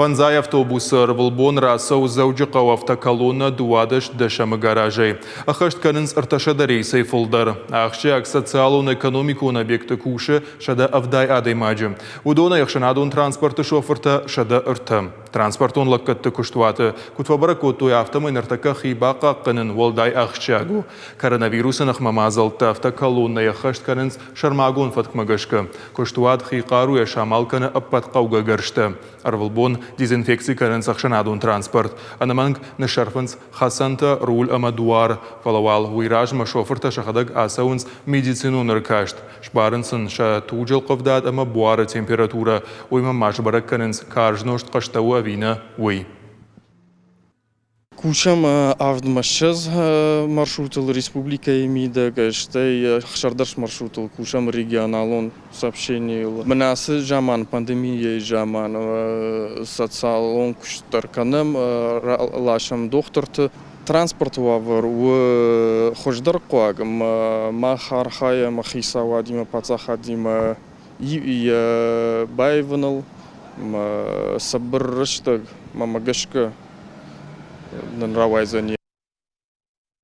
Панзай автобусыр Волбон расау заужықау автоколонна дуадыш дәшімі гаражай. Ақышт кәрінс ұрташада рейсай фулдар. Ақшы социалун экономикун объекты кушы шада авдай адаймаджы. Удона яқшынадун транспорты шофырта шада ұрты. Транспортун лаққатты күштуаты. Күтвабара көтуй автомын ұртақа хибақа қынын волдай ақшагу. Коронавирусын ақмамазалты автоколонна яқышт кәрінс шармагун фаткмагашқы. Күштуат хиқару я шамалканы аппатқауға гіршті. Арвылбон дезинфекции карен сахшанадун транспорт. Анаманг нешарфанс хасанта руль амадуар. Фалавал уираж машоферта шахадаг асаунс медицину наркашт. Шбаренсын ша туджел ковдат ама буара температура. Уйма машбарак каренс каржношт каштау авина уй. Кушам авдмашыз маршрутал республика имида гаштай хшардарш маршрутал кушам регионалон сообщений. Манасы жаман пандемия жаман социалон куштарканам лашам докторты транспорт вавр у хождар куагам махархая махиса вадима пацахадима и байвнал сабрштаг мамагашка. Нравайзани.